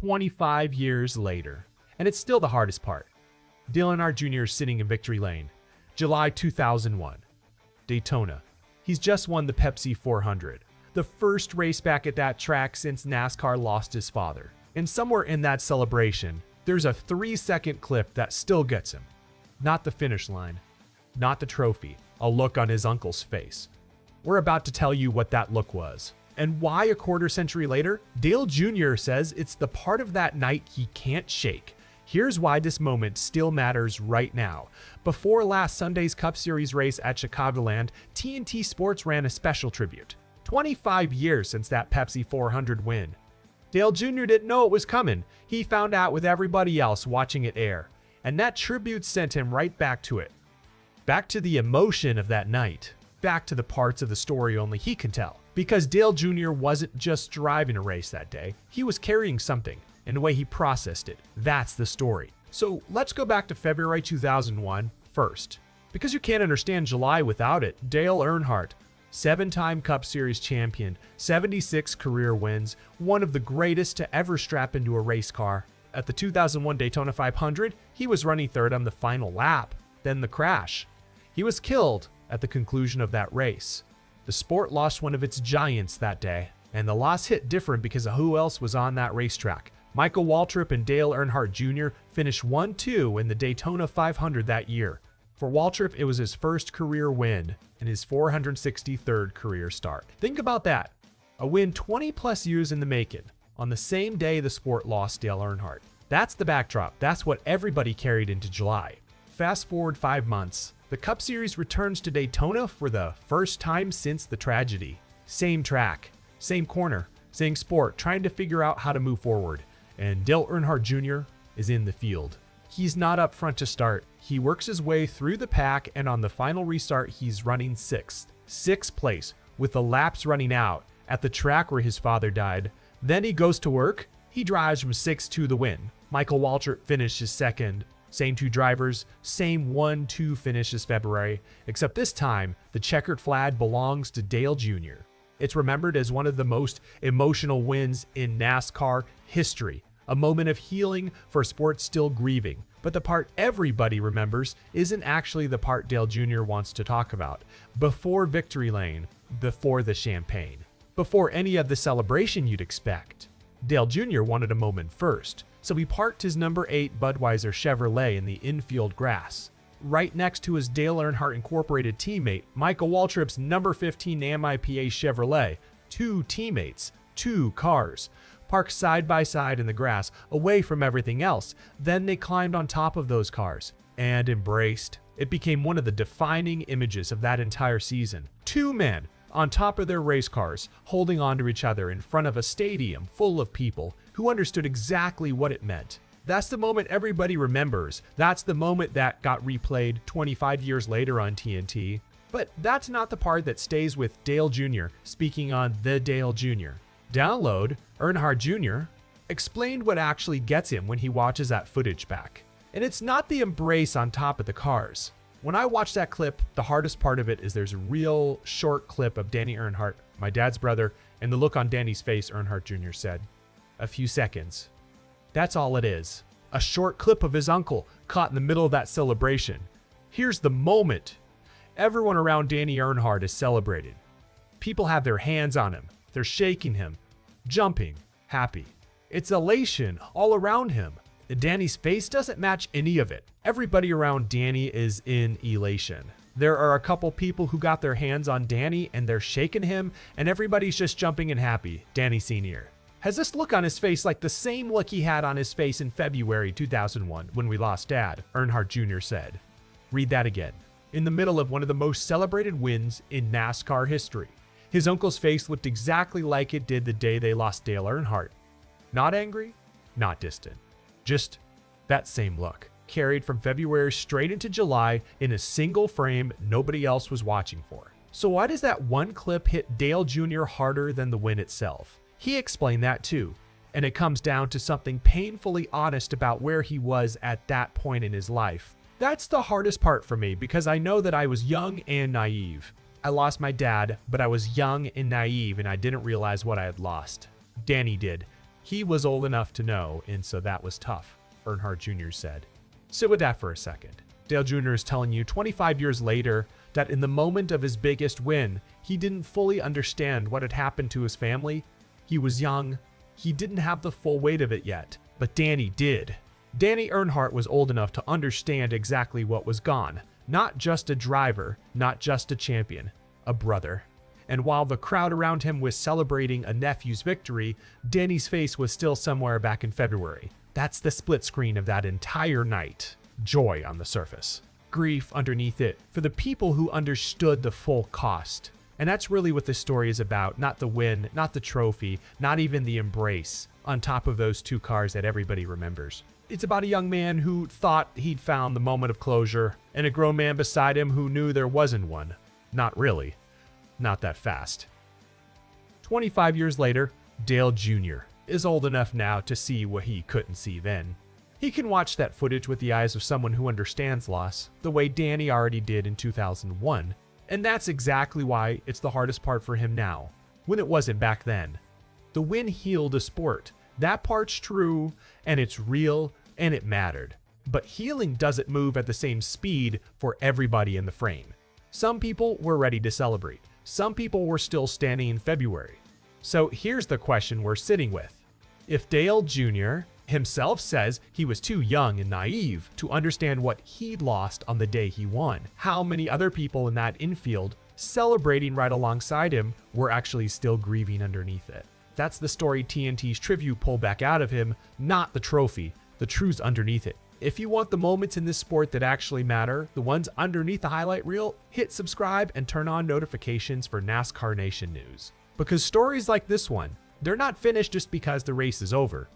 25 years later. And it's still the hardest part. Dale Earnhardt Jr. is sitting in victory lane. July 2001. Daytona. He's just won the Pepsi 400. The first race back at that track since NASCAR lost his father. And somewhere in that celebration, there's a 3-second clip that still gets him. Not the finish line, not the trophy, a look on his uncle's face. We're about to tell you what that look was. And why a quarter century later, Dale Jr. says it's the part of that night he can't shake. Here's why this moment still matters right now. Before last Sunday's Cup Series race at Chicagoland, TNT Sports ran a special tribute. 25 years since that Pepsi 400 win. Dale Jr. didn't know it was coming. He found out with everybody else watching it air. And that tribute sent him right back to it. Back to the emotion of that night. Back to the parts of the story only he can tell. Because Dale Jr. wasn't just driving a race that day, he was carrying something, and the way he processed it. That's the story. So let's go back to February 2001 first. Because you can't understand July without it. Dale Earnhardt, 7-time Cup Series champion, 76 career wins, one of the greatest to ever strap into a race car. At the 2001 Daytona 500, he was running third on the final lap, then the crash. He was killed at the conclusion of that race. The sport lost one of its giants that day, and the loss hit different because of who else was on that racetrack. Michael Waltrip and Dale Earnhardt Jr. finished 1-2 in the Daytona 500 that year. For Waltrip, it was his first career win and his 463rd career start. Think about that. A win 20-plus years in the making, on the same day the sport lost Dale Earnhardt. That's the backdrop. That's what everybody carried into July. Fast forward 5 months. The Cup Series returns to Daytona for the first time since the tragedy. Same track, same corner, same sport, trying to figure out how to move forward. And Dale Earnhardt Jr. is in the field. He's not up front to start. He works his way through the pack, and on the final restart, he's running sixth place, with the laps running out at the track where his father died. Then he goes to work. He drives from 6th to the win. Michael Waltrip finishes second. Same 2 drivers, same 1-2 finish as February, except this time, the checkered flag belongs to Dale Jr. It's remembered as one of the most emotional wins in NASCAR history, a moment of healing for a sport still grieving. But the part everybody remembers isn't actually the part Dale Jr. wants to talk about. Before victory lane, before the champagne, before any of the celebration you'd expect. Dale Jr. wanted a moment first, so he parked his number 8 Budweiser Chevrolet in the infield grass, right next to his Dale Earnhardt Incorporated teammate, Michael Waltrip's number 15 AMIPA Chevrolet. 2 teammates, 2 cars, parked side by side in the grass, away from everything else. Then they climbed on top of those cars and embraced. It became one of the defining images of that entire season. 2 men on top of their race cars, holding on to each other in front of a stadium full of people who understood exactly what it meant. That's the moment everybody remembers. That's the moment that got replayed 25 years later on TNT. But that's not the part that stays with Dale Jr. speaking on The Dale Jr. Download, Earnhardt Jr. explained what actually gets him when he watches that footage back. And it's not the embrace on top of the cars. When I watch that clip, the hardest part of it is there's a real short clip of Danny Earnhardt, my dad's brother, and the look on Danny's face, Earnhardt Jr. said. A few seconds. That's all it is. A short clip of his uncle caught in the middle of that celebration. Here's the moment. Everyone around Danny Earnhardt is celebrating. People have their hands on him. They're shaking him, jumping, happy. It's elation all around him. Danny's face doesn't match any of it. Everybody around Danny is in elation. There are a couple people who got their hands on Danny and they're shaking him, and everybody's just jumping and happy. Danny Sr. has this look on his face like the same look he had on his face in February 2001 when we lost Dad, Earnhardt Jr. said. Read that again. In the middle of one of the most celebrated wins in NASCAR history, his uncle's face looked exactly like it did the day they lost Dale Earnhardt. Not angry, not distant. Just that same look, carried from February straight into July in a single frame nobody else was watching for. So why does that one clip hit Dale Jr. harder than the win itself? He explained that too, and it comes down to something painfully honest about where he was at that point in his life. That's the hardest part for me because I know that I was young and naive. I lost my dad, but I was young and naive and I didn't realize what I had lost. Danny did. He was old enough to know, and so that was tough, Earnhardt Jr. said. Sit with that for a second. Dale Jr. is telling you 25 years later that in the moment of his biggest win, he didn't fully understand what had happened to his family. He was young. He didn't have the full weight of it yet, but Danny did. Danny Earnhardt was old enough to understand exactly what was gone. Not just a driver, not just a champion, a brother. And while the crowd around him was celebrating a nephew's victory, Danny's face was still somewhere back in February. That's the split screen of that entire night. Joy on the surface, grief underneath it for the people who understood the full cost. And that's really what this story is about, not the win, not the trophy, not even the embrace on top of those two cars that everybody remembers. It's about a young man who thought he'd found the moment of closure, and a grown man beside him who knew there wasn't one. Not really. Not that fast. 25 years later, Dale Jr. is old enough now to see what he couldn't see then. He can watch that footage with the eyes of someone who understands loss, the way Danny already did in 2001. And that's exactly why it's the hardest part for him now, when it wasn't back then. The win healed a sport. That part's true, and it's real, and it mattered. But healing doesn't move at the same speed for everybody in the frame. Some people were ready to celebrate. Some people were still standing in February. So here's the question we're sitting with. If Dale Jr. himself says he was too young and naive to understand what he'd lost on the day he won, how many other people in that infield celebrating right alongside him were actually still grieving underneath it? That's the story TNT's Tribute pulled back out of him, not the trophy. The truth's underneath it. If you want the moments in this sport that actually matter, the ones underneath the highlight reel, hit subscribe and turn on notifications for NASCAR Nation news. Because stories like this one, they're not finished just because the race is over.